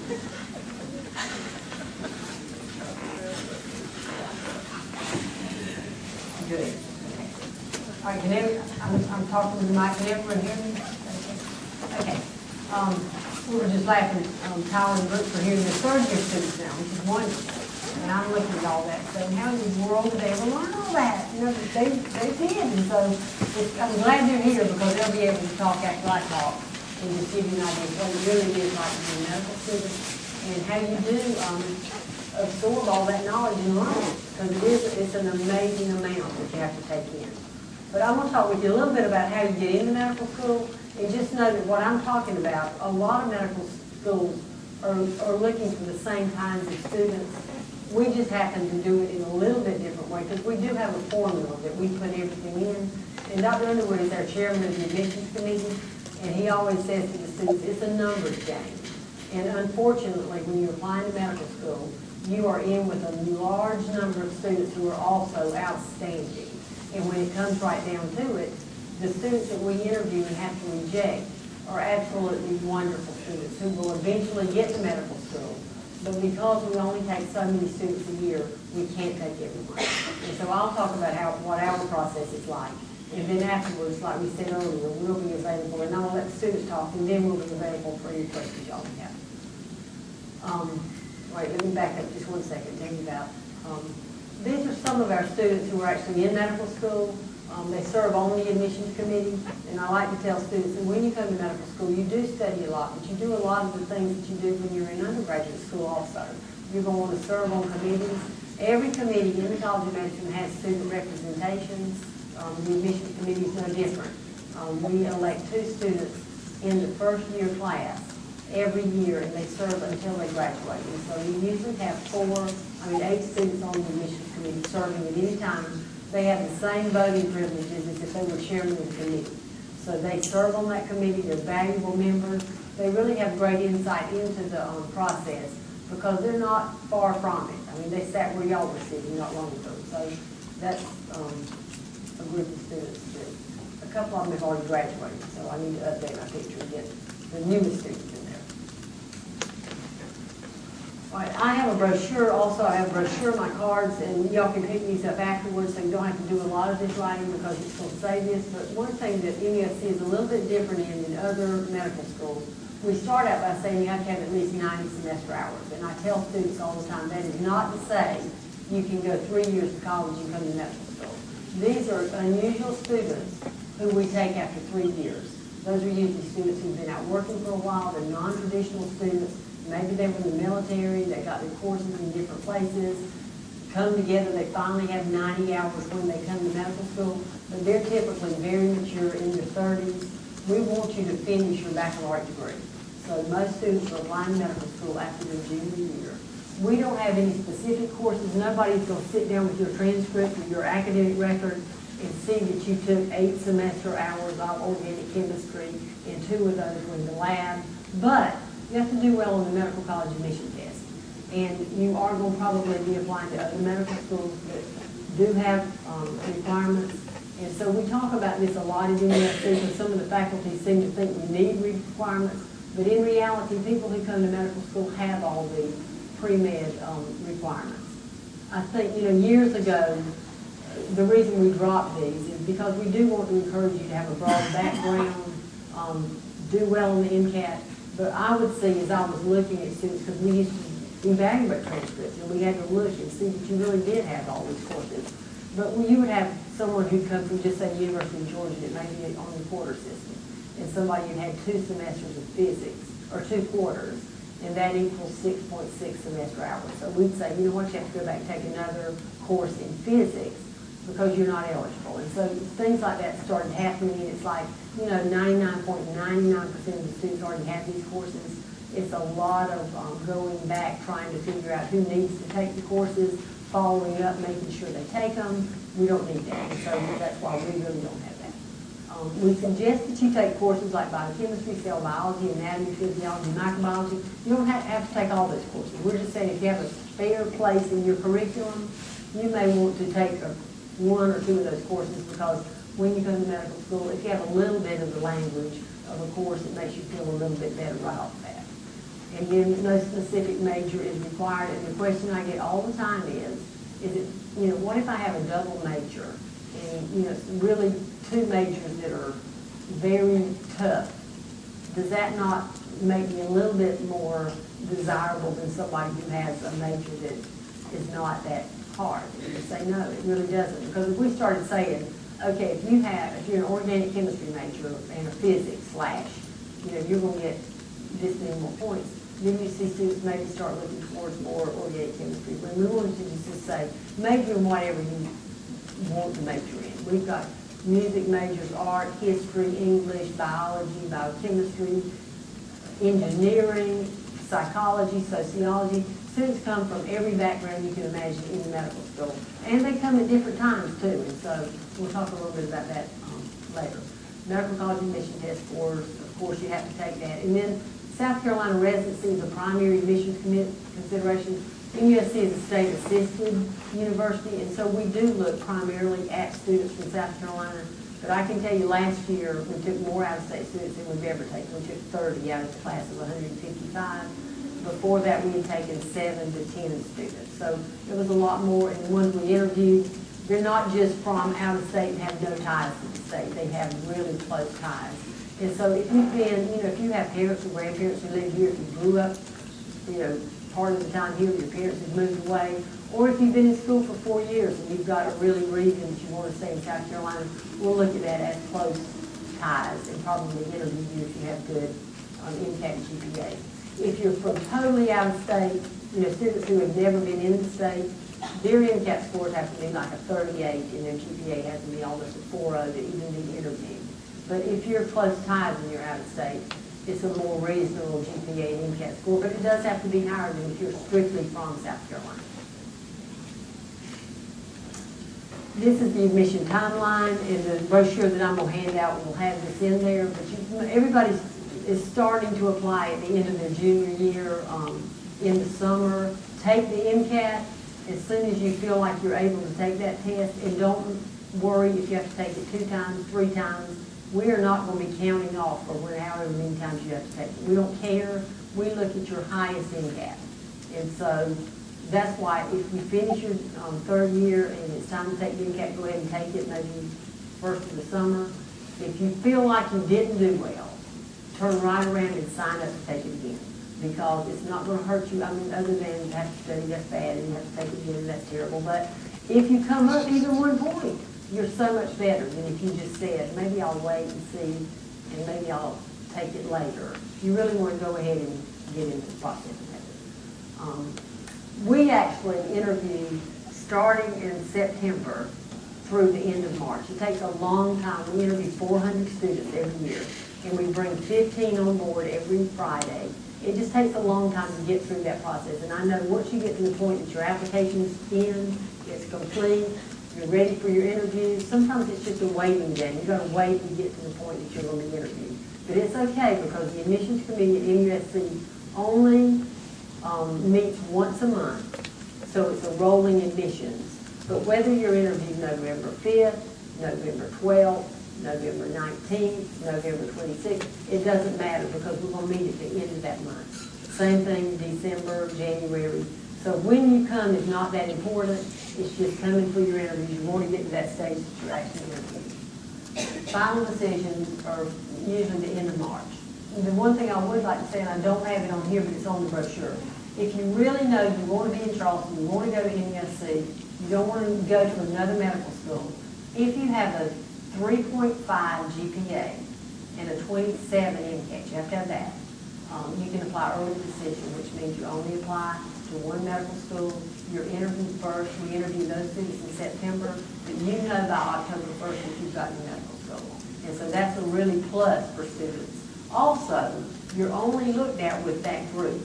Good. All right, I'm talking to the mic. Can everyone hear me? Okay. We were just laughing, Tyler and Brooks were hearing the third-year students now, which is wonderful. And I'm looking at all that, saying, how in the world did they ever learn all that? You know, they did. And so I'm glad they're here because they'll be able to talk, act like talk, and just give you an idea of what it really is like to be a medical student and how you do absorb all that knowledge and learn it. Because it's an amazing amount that you have to take in. But I'm going to talk with you a little bit about how you get into medical school. And just know that what I'm talking about, a lot of medical schools are looking for the same kinds of students. We just happen to do it in a little bit different way because we do have a formula that we put everything in. And Dr. Underwood is our chairman of the admissions committee, and he always says to the students, it's a numbers game. And unfortunately, when you're applying to medical school, you are in with a large number of students who are also outstanding. And when it comes right down to it, the students that we interview and have to reject are absolutely wonderful students who will eventually get to medical school. But because we only take so many students a year, we can't take everyone. And so I'll talk about what our process is like. And then afterwards, like we said earlier, we'll be available, and I'll let the students talk, and then we'll be available for any questions y'all may have. Wait, let me back up just one second and tell you about. These are some of our students who are actually in medical school. They serve on the admissions committee, and I like to tell students that when you come to medical school, you do study a lot, but you do a lot of the things that you do when you're in undergraduate school also. You're going to want to serve on committees. Every committee in the College of Medicine has student representations. The admissions committee is no different. We elect 2 students in the first year class every year, and they serve until they graduate. And so we usually have 8 students on the admissions committee serving at any time. They have the same voting privileges as if they were chairman of the committee. So they serve on that committee. They're valuable members. They really have great insight into the process because they're not far from it. I mean, they sat where y'all were sitting not long ago. So that's a group of students too. A couple of them have already graduated, so I need to update my picture and get the newest students in there. All right, I have a brochure also. I have a brochure, my cards, and y'all can pick these up afterwards, so you don't have to do a lot of this writing because it's going to say this. But one thing that MUSC is a little bit different in than other medical schools, we start out by saying you have to have at least 90 semester hours. And I tell students all the time, that is not to say you can go 3 years to college and come to medical school. These are unusual students who we take after 3 years. Those are usually students who've been out working for a while. They're non-traditional students. Maybe they were in the military. They got their courses in different places. Come together. They finally have 90 hours when they come to medical school. But they're typically very mature in their 30s. We want you to finish your baccalaureate degree. So most students are applying to medical school after their junior year. We don't have any specific courses. Nobody's going to sit down with your transcript or your academic record and see that you took 8 semester hours of organic chemistry and 2 of those were in the lab. But you have to do well on the medical college admission test. And you are going to probably be applying to other medical schools that do have requirements. And so we talk about this a lot at MUSC because some of the faculty seem to think we need requirements. But in reality, people who come to medical school have all the pre-med requirements. I think, years ago, the reason we dropped these is because we do want to encourage you to have a broad background, do well on the MCAT. But I would say, as I was looking at students, because we used to evaluate transcripts, and we had to look and see that you really did have all these courses. But you would have someone who'd come from, just say, the University of Georgia, that may be on the quarter system, and somebody who had 2 semesters of physics, or 2 quarters, and that equals 6.6 semester hours. So we'd say, you know what, you have to go back and take another course in physics because you're not eligible. And so things like that started happening, and it's like, 99.99% of the students already have these courses. It's a lot of going back, trying to figure out who needs to take the courses, following up, making sure they take them. We don't need that, and so that's why we really don't have that. We suggest that you take courses like biochemistry, cell biology, anatomy, physiology, microbiology. You don't have to take all those courses. We're just saying if you have a spare place in your curriculum, you may want to take 1 or 2 of those courses because when you come to medical school, if you have a little bit of the language of a course, it makes you feel a little bit better right off the bat. and then no specific major is required. And the question I get all the time is it, you know, what if I have a double major? And, you know, it's really two majors that are very tough. Does that not make me a little bit more desirable than somebody who has a major that is not that hard? And you say, no, it really doesn't. Because if we started saying, okay, if you're an organic chemistry major and a physics / you know, you're going to get this many more points, then you see students maybe start looking towards more organic chemistry. When we wanted to just say, major in whatever you want to major in. We've got music majors, art, history, English, biology, biochemistry, engineering, psychology, sociology. Students come from every background you can imagine in the medical school. And they come at different times too, and so we'll talk a little bit about that later. Medical college admission test scores, of course you have to take that. And then South Carolina residency is a primary admissions consideration. MUSC is a state-assisted university, and so we do look primarily at students from South Carolina. But I can tell you last year we took more out-of-state students than we've ever taken. We took 30 out of the class of 155. Before that, we had taken 7 to 10 students. So it was a lot more, and the ones we interviewed, they're not just from out of state and have no ties to the state. They have really close ties. And so if you've been, you know, if you have parents or grandparents who live here, if you grew up, you know, part of the time here, your parents have moved away, or if you've been in school for 4 years and you've got a really reason that you want to stay in South Carolina, we'll look at that as close ties and probably interview you if you have good MCAT GPA. If you're from totally out of state, you know, students who have never been in the state, their MCAT scores have to be like a 38 and their GPA has to be almost a 4.0 to even be interviewed. But if you're close ties and you're out of state, it's a more reasonable GPA and MCAT score, but it does have to be higher than if you're strictly from South Carolina. This is the admission timeline, and the brochure that I'm going to hand out will have this in there, but everybody is starting to apply at the end of their junior year in the summer. Take the MCAT as soon as you feel like you're able to take that test, and don't worry if you have to take it 2 times, 3 times. We are not going to be counting off for however many times you have to take it. We don't care. We look at your highest MCAT. And so that's why if you finish your 3rd year and it's time to take the MCAT, go ahead and take it maybe first of the summer. If you feel like you didn't do well, turn right around and sign up to take it again. Because it's not going to hurt you. I mean, other than you have to study, that's bad, and you have to take it again, that's terrible. But if you come up even 1 point, you're so much better than if you just said, maybe I'll wait and see, and maybe I'll take it later. You really want to go ahead and get into the process and take it. We actually interview starting in September through the end of March. It takes a long time. We interview 400 students every year, and we bring 15 on board every Friday. It just takes a long time to get through that process. And I know once you get to the point that your application is in, it's complete, you're ready for your interview, sometimes it's just a waiting game. You've got to wait to get to the point that you're going to be interviewed. But it's okay because the admissions committee at MUSC only meets once a month. So it's a rolling admissions. But whether you're interviewed November 5th, November 12th, November 19th, November 26th, it doesn't matter because we're going to meet at the end of that month. Same thing December, January. So when you come is not that important. It's just coming for your interview. You want to get to that stage that you're actually interviewing. Final decisions are usually the end of March. And the one thing I would like to say, and I don't have it on here, but it's on the brochure. If you really know you want to be in Charleston, you want to go to MUSC, you don't want to go to another medical school, if you have a 3.5 GPA and a 27 MCAT, you have to have that. You can apply early decision, which means you only apply to one medical school. You're interviewed first. We interview those students in September, but you know by October 1st if you've got your medical school. And so that's a really plus for students. Also, you're only looked at with that group.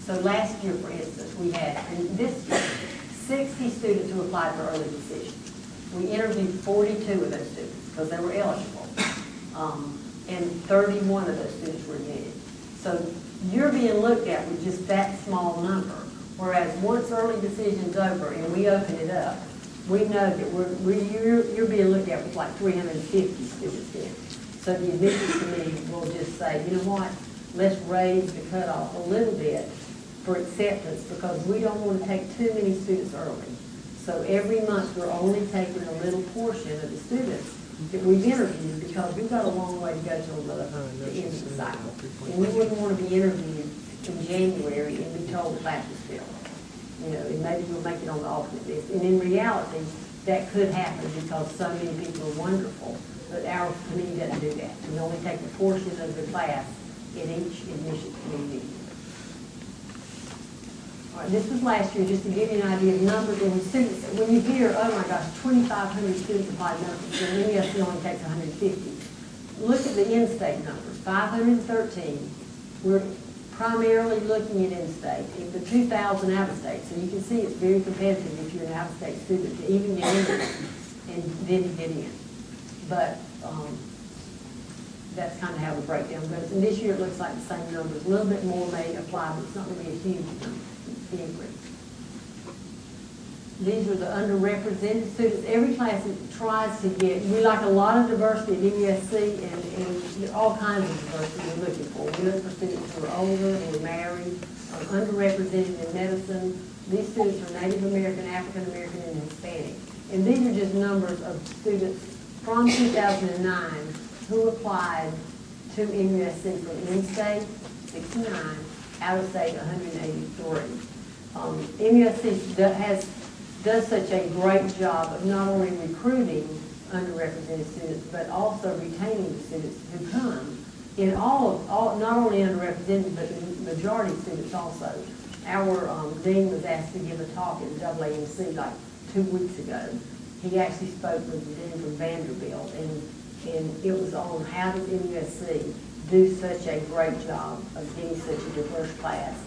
So last year, for instance, we had, and this year, 60 students who applied for early decision. We interviewed 42 of those students because they were eligible. And 31 of those students were admitted. So you're being looked at with just that small number. Whereas once early decision's over and we open it up, we know that you're being looked at with like 350 students in. So the admissions committee will just say, you know what, let's raise the cutoff a little bit for acceptance, because we don't want to take too many students early. So every month, we're only taking a little portion of the students that we've interviewed, because we've got a long way to go till the end of the cycle. And we wouldn't want to be interviewed in January and be told the class is filled. You know, and maybe we'll make it on the alternate list. And in reality, that could happen because so many people are wonderful, but our committee doesn't do that. We only take a portion of the class in each admission committee meeting. All right, this was last year, just to give you an idea of numbers and students. When you hear, oh my gosh, 2,500 students apply to medical school, and MUSC only takes 150. Look at the in-state numbers, 513. We're primarily looking at in-state, and the 2,000 out-of-state. So you can see it's very competitive if you're an out-of-state student to even get in there and then to get in. But that's kind of how the breakdown goes. And this year it looks like the same numbers. A little bit more may apply, but it's not going to be a huge increase. These are the underrepresented students. Every class tries to get, we like a lot of diversity at MUSC, and all kinds of diversity we're looking for. We look for students who are older, who are married, are underrepresented in medicine. These students are Native American, African American, and Hispanic. And these are just numbers of students from 2009 who applied to MUSC from in-state, 69, out-of-state, 183. MUSC does such a great job of not only recruiting underrepresented students, but also retaining the students who come in all not only underrepresented, but the majority of students also. Our dean was asked to give a talk at AAMC like 2 weeks ago. He actually spoke with the dean from Vanderbilt, and it was on how does MUSC do such a great job of getting such a diverse class,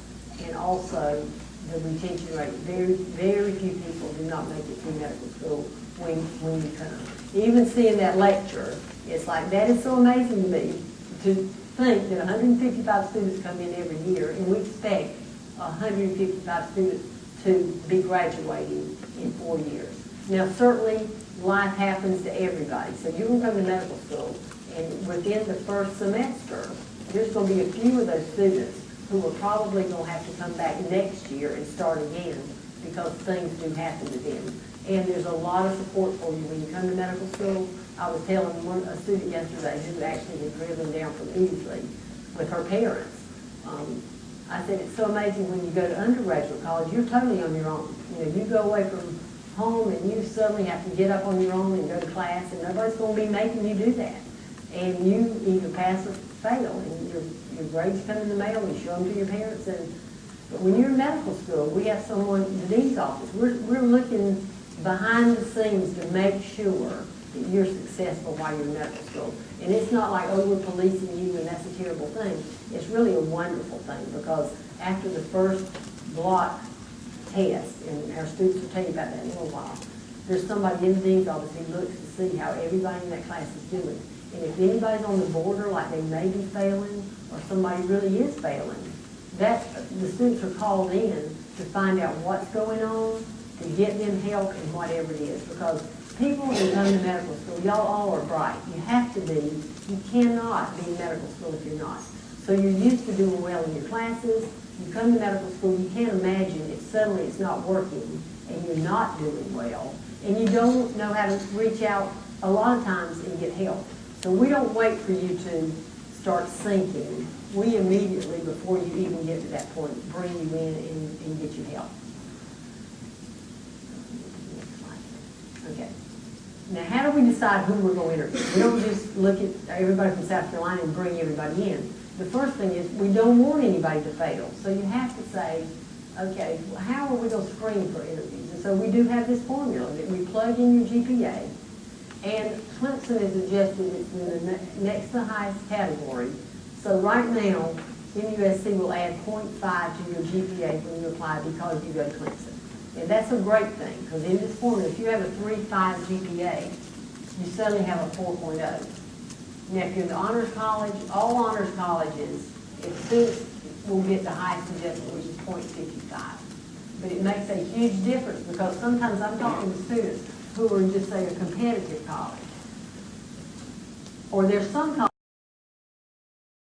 and also the retention rate. Very, very few people do not make it through medical school when you come. Even seeing that lecture, it's like, that is so amazing to me to think that 155 students come in every year, and we expect 155 students to be graduating in 4 years. Now, certainly, life happens to everybody. So you can come to medical school, and within the first semester, there's going to be a few of those students who are probably going to have to come back next year and start again, because things do happen to them. And there's a lot of support for you when you come to medical school. I was telling a student yesterday who actually had driven down from Easley with her parents. I said, it's so amazing when you go to undergraduate college, you're totally on your own. You know, you go away from home and you suddenly have to get up on your own and go to class, and nobody's going to be making you do that. And you either pass or fail, and your grades come in the mail, and you show them to your parents. But when you're in medical school, we have someone, the dean's office, we're looking behind the scenes to make sure that you're successful while you're in medical school. And it's not like, oh, we're policing you and that's a terrible thing. It's really a wonderful thing, because after the first block test, and our students will tell you about that in a little while, there's somebody in the dean's office who looks to see how everybody in that class is doing. And if anybody's on the border, like they may be failing, or somebody really is failing, the students are called in to find out what's going on, to get them help in whatever it is. Because people who come to medical school, y'all all are bright. You have to be. You cannot be in medical school if you're not. So you're used to doing well in your classes. You come to medical school, you can't imagine if suddenly it's not working and you're not doing well, and you don't know how to reach out a lot of times and get help. So we don't wait for you to start sinking. We immediately, before you even get to that point, bring you in and get you help. Okay. Now, how do we decide who we're going to interview? We don't just look at everybody from South Carolina and bring everybody in. The first thing is we don't want anybody to fail. So you have to say, okay, well, how are we going to screen for interviews? And so we do have this formula that we plug in your GPA. And Clemson has adjusted it in the next to highest category. So right now, MUSC will add 0.5 to your GPA when you apply because you go to Clemson. And that's a great thing, because in this formula, if you have a 3.5 GPA, you suddenly have a 4.0. Now, if you're in the honors college, all honors colleges, students will get the highest adjustment, which is 0.55. But it makes a huge difference, because sometimes I'm talking to students who are in just, say, a competitive college. Or there's some colleges